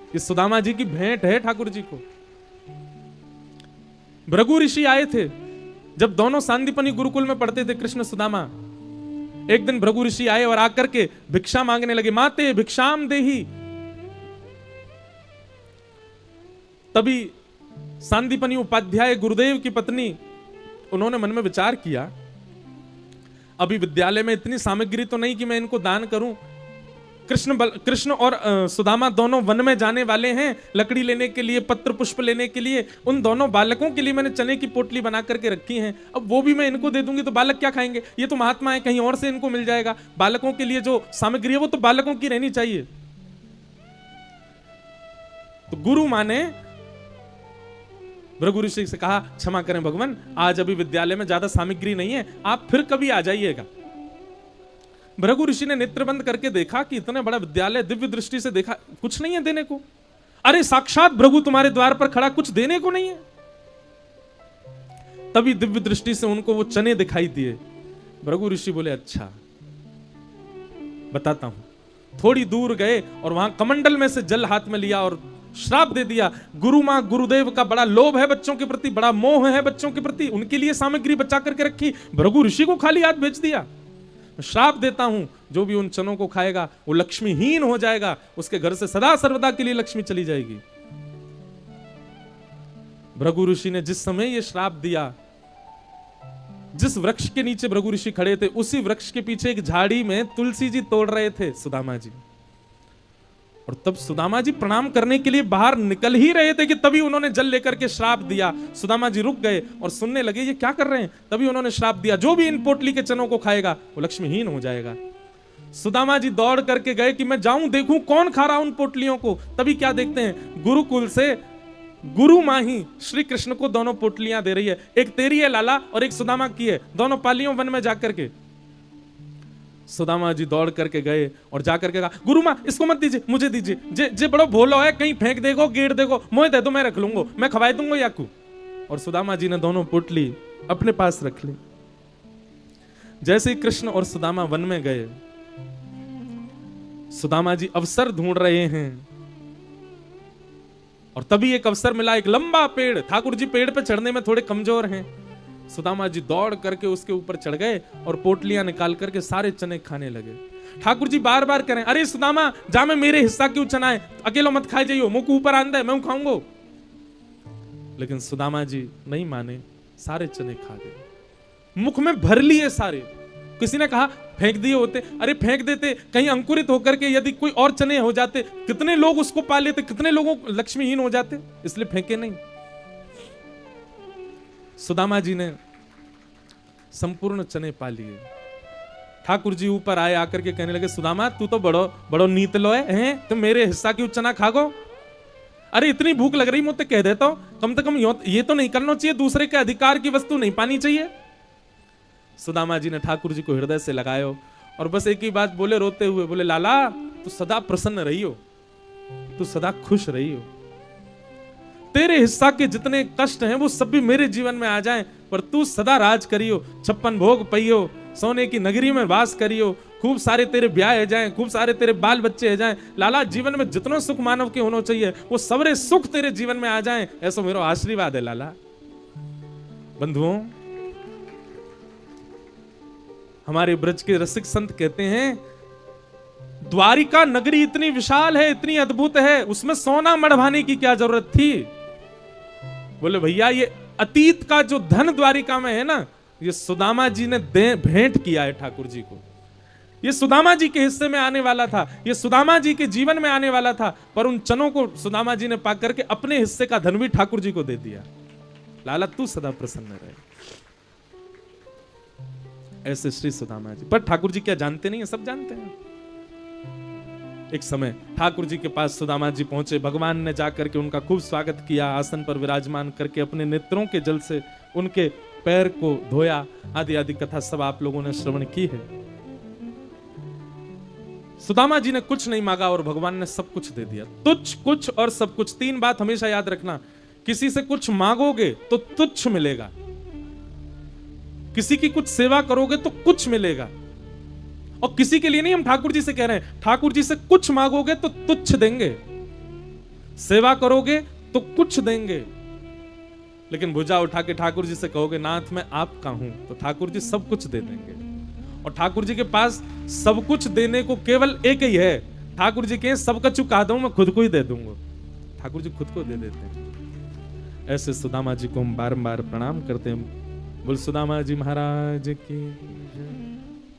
ये सुदामा जी की भेंट है ठाकुर जी को। भृगु ऋषि आए थे, जब दोनों सांदीपनी गुरुकुल में पढ़ते थे कृष्ण सुदामा। एक दिन भृगु ऋषि आए और आकर के भिक्षा मांगने लगे, माते भिक्षाम देही। तभी सांदीपनी उपाध्याय गुरुदेव की पत्नी, उन्होंने मन में विचार किया, अभी विद्यालय में इतनी सामग्री तो नहीं कि मैं इनको दान करूं, कृष्ण और सुदामा दोनों वन में जाने वाले हैं लकड़ी लेने के लिए, पत्र पुष्प लेने के लिए। उन दोनों बालकों के लिए मैंने चने की पोटली बना करके रखी है। अब वो भी मैं इनको दे दूंगी तो बालक क्या खाएंगे? ये तो महात्मा है, कहीं और से इनको मिल जाएगा। बालकों के लिए जो सामग्री है वो तो बालकों की रहनी चाहिए। तो गुरु माने भृगु ऋषि से कहा, क्षमा करें भगवान, आज अभी विद्यालय में ज्यादा सामग्री नहीं है, आप फिर कभी आ जाइएगा। भृगु ऋषि ने नेत्र बंद करके देखा कि इतना बड़ा विद्यालय, दिव्य दृष्टि से देखा, कुछ नहीं है देने को। अरे साक्षात भृगु तुम्हारे द्वार पर खड़ा, कुछ देने को नहीं है। तभी दिव्य दृष्टि से उनको वो चने दिखाई दिए। भृगु ऋषि बोले, अच्छा बताता हूं। थोड़ी दूर गए और वहां कमंडल में से जल हाथ में लिया और श्राप दे दिया। गुरु मां गुरुदेव का बड़ा लोभ है बच्चों के प्रति, बड़ा मोह है बच्चों के प्रति, उनके लिए सामग्री बचा करके रखी। भृगु ऋषि को खाली हाथ भेज दिया। श्राप देता हूं, जो भी उन चनों को खाएगा वो लक्ष्मीहीन हो जाएगा, उसके घर से सदा सर्वदा के लिए लक्ष्मी चली जाएगी। भृगु ऋषि ने जिस समय ये श्राप दिया, जिस वृक्ष के नीचे भृगु ऋषि खड़े थे, उसी वृक्ष के पीछे एक झाड़ी में तुलसी जी तोड़ रहे थे सुदामा जी। और तब सुदामा जी प्रणाम करने के लिए बाहर निकल ही रहे थे कि तभी उन्होंने जल लेकर के श्राप दिया। सुदामा जी रुक गए और सुनने लगे ये क्या कर रहे हैं। तभी उन्होंने श्राप दिया, जो भी इन पोटली के चनों को खाएगा वो लक्ष्मीहीन हो जाएगा। सुदामा जी दौड़ करके गए कि मैं जाऊं देखूं कौन खा रहा उन पोटलियों को। तभी क्या देखते हैं, गुरुकुल से गुरु मां ही श्री कृष्ण को दोनों पोटलियां दे रही है। एक तेरी है लाला और एक सुदामा की है, दोनों पालियों वन में जाकर के। सुदामा जी दौड़ करके गए और जाकर के कहा, गुरु मां इसको मत दीजिए, मुझे दीजिए, जे बड़ो भोलो है, कहीं फेंक देगो, गेड़ देगो, मोए दे दो, मैं रख लूंगा, मैं खवाई दूंगा याकू। और सुदामा जी ने दोनों पोटली अपने पास रख ली। जैसे ही कृष्ण और सुदामा वन में गए, सुदामा जी अवसर ढूंढ रहे हैं और तभी एक अवसर मिला। एक लंबा पेड़, ठाकुर जी पेड़ पे चढ़ने में थोड़े कमजोर हैं। सुदामा जी दौड़ करके उसके ऊपर चढ़ गए और पोटलियां निकाल करके सारे चने खाने लगे। ठाकुर जी बार बार कह रहे हैं, अरे सुदामा जा, में मेरे हिस्सा क्यों चना है, अकेला मत खाए जाइयो, मुंह को ऊपर आंदा है, मैं खाऊंगा। लेकिन सुदामा जी नहीं माने, सारे चने खा गए, मुख में भर लिए सारे। किसी ने कहा फेंक दिए होते, अरे फेंक देते, कहीं अंकुरित होकर के यदि कोई और चने हो जाते, कितने लोग उसको पा लेते, कितने लोगों लक्ष्मीहीन हो जाते, इसलिए फेंके नहीं। सुदामा जी ने संपूर्ण चने पा लिए। ठाकुर जी ऊपर आए, आकर के कहने लगे, सुदामा तू तो बड़ो नीत लो है, तुम मेरे हिस्सा की चना खागो। अरे इतनी भूख लग रही, मुझे कह देता हूं, कम से कम ये तो नहीं करना चाहिए, दूसरे के अधिकार की वस्तु नहीं पानी चाहिए। सुदामा जी ने ठाकुर जी को हृदय से लगायो और बस एक ही बात बोले रोते हुए, बोले लाला तू सदा प्रसन्न रही हो, तू सदा खुश रही हो, तेरे हिस्सा के जितने कष्ट हैं वो सब भी मेरे जीवन में आ जाएं, पर तू सदा राज करियो, 56 भोग पइयो, सोने की नगरी में वास करियो, खूब सारे तेरे ब्याह है जाएं, खूब सारे तेरे बाल बच्चे है जाएं। लाला जीवन में जितना सुख मानव के होना चाहिए वो सबरे सुख तेरे जीवन में आ जाएं, ऐसा मेरा आशीर्वाद है लाला। बंधुओं, हमारे ब्रज के रसिक संत कहते हैं, द्वारिका नगरी इतनी विशाल है, इतनी अद्भुत है, उसमें सोना मढ़वाने की क्या जरूरत थी। बोले भैया ये अतीत का जो धन द्वारिका में है ना, ये सुदामा जी ने भेंट किया है ठाकुर जी को। ये सुदामा जी के हिस्से में आने वाला था, ये सुदामा जी के जीवन में आने वाला था, पर उन चनों को सुदामा जी ने पाकर करके अपने हिस्से का धन भी ठाकुर जी को दे दिया। लाला तू सदा प्रसन्न रहे, ऐसे श्री सुदामा जी। पर ठाकुर जी क्या जानते नहीं है, सब जानते हैं। एक समय ठाकुर जी के पास सुदामा जी पहुंचे, भगवान ने जाकर के उनका खूब स्वागत किया, आसन पर विराजमान करके अपने नेत्रों के जल से उनके पैर को धोया, आदि आदि कथा सब आप लोगों ने श्रवण की है। सुदामा जी ने कुछ नहीं मांगा और भगवान ने सब कुछ दे दिया। तुच्छ, कुछ और सब कुछ, तीन बात हमेशा याद रखना। किसी से कुछ मांगोगे तो तुच्छ मिलेगा, किसी की कुछ सेवा करोगे तो कुछ मिलेगा। और किसी के लिए नहीं, हम ठाकुर जी से कह रहे हैं, ठाकुर जी से कुछ मांगोगे तो तुच्छ देंगे, सेवा करोगे तो कुछ देंगे। लेकिन भुजा उठा के ठाकुर जी से कहोगे नाथ मैं आपका हूं, तो ठाकुर जी सब कुछ दे देंगे। और ठाकुर जी के पास सब कुछ देने को केवल एक ही है। ठाकुर जी के सब कछु कहा दूं, मैं खुद को ही दे दूंगा। ठाकुर जी खुद को दे देते हैं। ऐसे सुदामा जी को हम बारंबार प्रणाम करते हैं। बोल सुदामा जी महाराज की।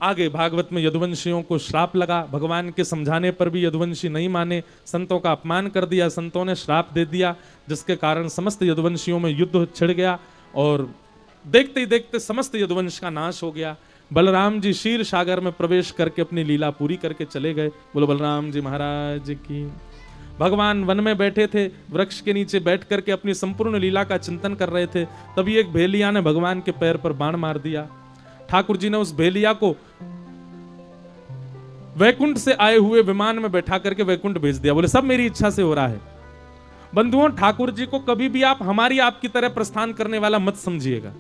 आगे भागवत में यदुवंशियों को श्राप लगा, भगवान के समझाने पर भी यदुवंशी नहीं माने, संतों का अपमान कर दिया, संतों ने श्राप दे दिया, जिसके कारण समस्त यदुवंशियों में युद्ध छिड़ गया और देखते ही देखते समस्त यदुवंश का नाश हो गया। बलराम जी क्षीर सागर में प्रवेश करके अपनी लीला पूरी करके चले गए। बोलो बलराम जी महाराज की। भगवान वन में बैठे थे, वृक्ष के नीचे बैठ करके अपनी संपूर्ण लीला का चिंतन कर रहे थे। तभी एक भेलिया ने भगवान के पैर पर बाण मार दिया। ठाकुर जी ने उस भेलिया को वैकुंठ से आए हुए विमान में बैठा करके वैकुंठ भेज दिया। बोले सब मेरी इच्छा से हो रहा है। बंधुओं, ठाकुर जी को कभी भी आप हमारी आपकी तरह प्रस्थान करने वाला मत समझिएगा।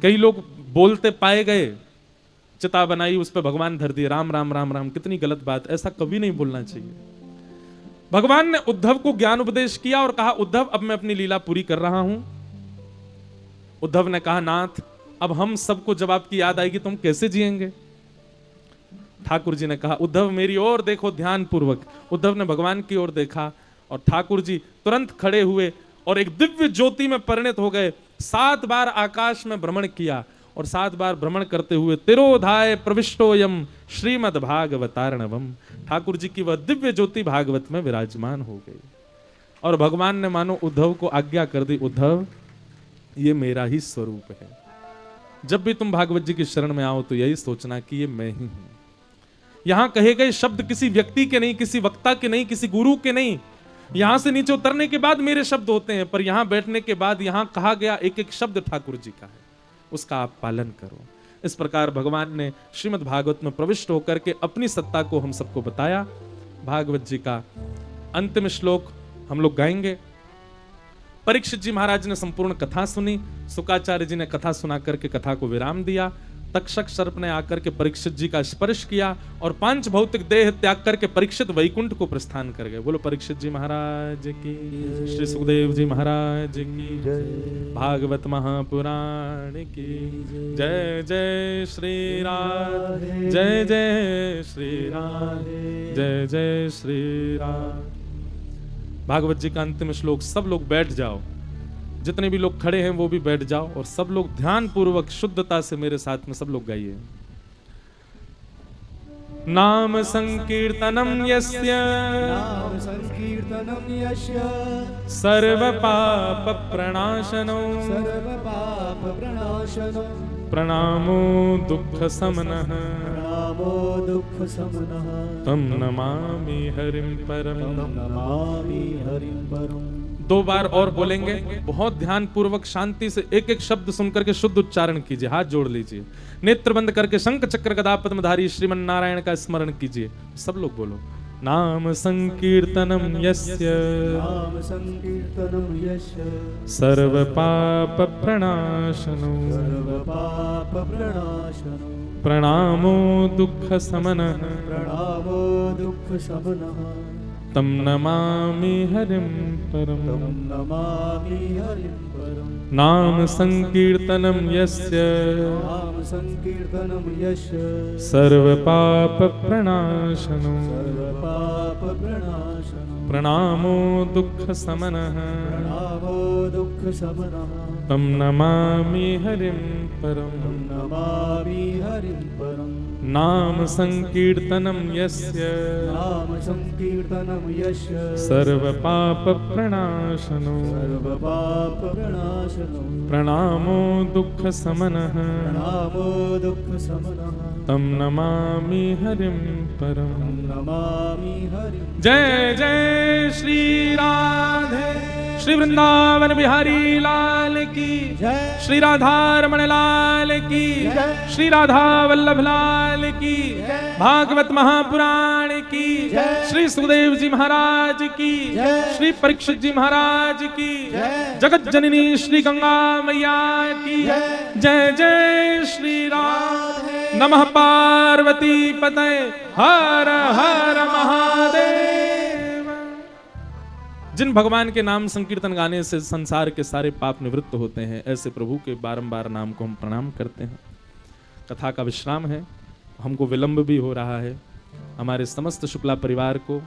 कई लोग बोलते पाए गए, चिता बनाई, उस पर भगवान धर दिए, राम राम राम राम, कितनी गलत बात। ऐसा कभी नहीं बोलना चाहिए। भगवान ने उद्धव को ज्ञान उपदेश किया और कहा उद्धव अब मैं अपनी लीला पूरी कर रहा हूं। उद्धव ने कहा नाथ अब हम सबको जब आपकी याद आएगी तो हम कैसे जिएंगे। ठाकुर जी ने कहा उद्धव मेरी ओर देखो ध्यान पूर्वक। उद्धव ने भगवान की ओर देखा और ठाकुर जी तुरंत खड़े हुए और एक दिव्य ज्योति में परिणत हो गए। 7 बार आकाश में भ्रमण किया और 7 बार भ्रमण करते हुए तिरोधाय प्रविष्टोयम श्रीमद् भागवतार्णवम। ठाकुर जी की वह दिव्य ज्योति भागवत में विराजमान हो गई और भगवान ने मानो उद्धव को आज्ञा कर दी, उद्धव ये मेरा ही स्वरूप है। जब भी तुम भागवत जी की शरण में आओ तो यही सोचना कि ये मैं ही हूं। यहां कहे गए शब्द किसी व्यक्ति के नहीं, किसी वक्ता के नहीं, किसी गुरु के नहीं। यहां से नीचे उतरने के बाद मेरे शब्द होते हैं, पर यहां बैठने के बाद यहां कहा गया एक एक शब्द ठाकुर जी का है, उसका आप पालन करो। इस प्रकार भगवान ने श्रीमद् भागवत में प्रविष्ट होकर के अपनी सत्ता को हम सबको बताया। भागवत जी का अंतिम श्लोक हम लोग गाएंगे। परीक्षित जी महाराज ने संपूर्ण कथा सुनी, शुकाचार्य जी ने कथा सुना करके कथा को विराम दिया। तक्षक सर्प ने आकर के परीक्षित जी का स्पर्श किया और 5 भौतिक देह त्याग करके परीक्षित वैकुंठ को प्रस्थान कर गए। बोलो परीक्षित जी महाराज की, श्री सुखदेव जी महाराज की, भागवत महापुराण की जय। जय श्री राधे, जय जय श्री राधे, जय जय श्री राधे। भागवत जी का अंतिम श्लोक, सब लोग बैठ जाओ, जितने भी लोग खड़े हैं वो भी बैठ जाओ और सब लोग ध्यान पूर्वक शुद्धता से मेरे साथ में सब लोग गाइए। नाम संकीर्तनम यस्य, नाम संकीर्तनम यस्य, सर्व पाप प्रणाशनो, सर्व पाप प्रणाशनो, प्रणामो दुख समनः, प्रणामो दुख समनः, तम नमामि हरिं परम, तम नमामि हरिं परम। 2 बार और बोलेंगे। बहुत ध्यान पूर्वक शांति से एक एक शब्द सुनकर के शुद्ध उच्चारण कीजिए। हाथ जोड़ लीजिए, नेत्र बंद करके शंख चक्र गदा पद्मधारी श्रीमन नारायण का स्मरण कीजिए। सब लोग बोलो नाम संकीर्तनम यस्य, नाम संकीर्तनम यस्य, सर्व पाप प्रणाशनो, सर्व पाप प्रणाशनो, प्रणामो दुख समनः, प्रणामो दुख समनः, तम नमामि हरिं परम, तम नमामि हरिं परम। नाम संकीर्तनम यस्य, नाम संकीर्तनम यस्य, सर्व पाप प्रणाशनो, सर्व पाप प्रणाशनो, प्रणामो दुख समनः, प्रणामो दुख समनः, तम नमामि हरिं परम, तम नमामि हरिं परम। नाम संकीर्तनम यस्य, नाम संकीर्तनम यस्य, सर्व पाप प्रणाशनो, सर्व पाप प्रणाशनो, प्रणामो दुख समनः, प्रणामो दुख समनः, तम नमामि हरिं परम। तम नमामि हरिं। जय जय श्री राधे, श्री वृंदावन बिहारी लाल की जय, श्री राधा रमण लाल की जय, श्री राधा वल्लभ लाल की जय, भागवत महापुराण की जय, श्री सुखदेव जी महाराज की जय, श्री परीक्षित जी महाराज की जय, जगत जननी श्री गंगा मैया की जय, जय जय श्री राधे। राधे। नमः पार्वती पतये हर हर महादेव। जिन भगवान के नाम संकीर्तन गाने से संसार के सारे पाप निवृत्त होते हैं, ऐसे प्रभु के बारंबार नाम को हम प्रणाम करते हैं। कथा का विश्राम है, हमको विलंब भी हो रहा है। हमारे समस्त शुक्ला परिवार को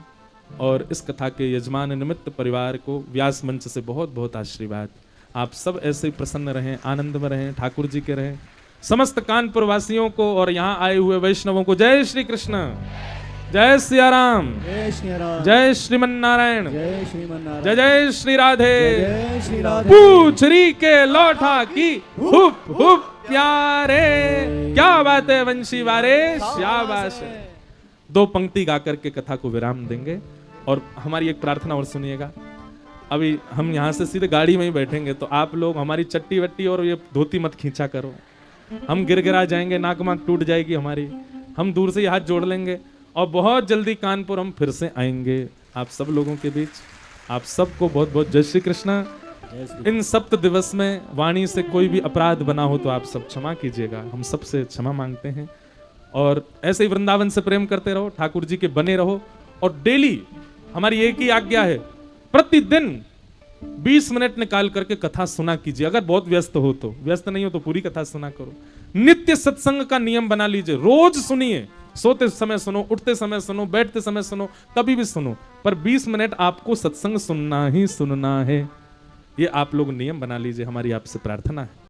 और इस कथा के यजमान निमित्त परिवार को व्यास मंच से बहुत बहुत आशीर्वाद। आप सब ऐसे ही प्रसन्न रहें, आनंद में रहें, ठाकुर जी के रहें। समस्त कानपुर वासियों को और यहाँ आए हुए वैष्णवों को जय श्री कृष्ण, जय सिया राम, जय श्री राम, जय श्रीमन नारायण, जय श्रीमन नारायण, जय जय श्री राधे। जय श्री राधे। पूछरी के लौटा की हुप हुप प्यारे, क्या बात है वंशी वारे, शाबाश। दो पंक्ति गा करके कथा को विराम देंगे और हमारी एक प्रार्थना और सुनिएगा। अभी हम यहाँ से सीधे गाड़ी में ही बैठेंगे तो आप लोग हमारी चट्टी वट्टी और ये धोती मत खींचा करो, हम गिर जाएंगे, नाक माक टूट जाएगी हमारी। हम दूर से ही हाथ जोड़ लेंगे और बहुत जल्दी कानपुर हम फिर से आएंगे आप सब लोगों के बीच। आप सबको बहुत बहुत जय श्री कृष्ण। इन सप्त दिवस में वाणी से कोई भी अपराध बना हो तो आप सब क्षमा कीजिएगा, हम सबसे क्षमा मांगते हैं। और ऐसे ही वृंदावन से प्रेम करते रहो, ठाकुर जी के बने रहो। और डेली हमारी एक ही आज्ञा है, प्रतिदिन 20 मिनट निकाल करके कथा सुना कीजिए। अगर बहुत व्यस्त हो तो, व्यस्त नहीं हो तो पूरी कथा सुना करो। नित्य सत्संग का नियम बना लीजिए, रोज सुनिए, सोते समय सुनो, उठते समय सुनो, बैठते समय सुनो, कभी भी सुनो, पर 20 मिनट आपको सत्संग सुनना ही सुनना है। ये आप लोग नियम बना लीजिए, हमारी आपसे प्रार्थना है।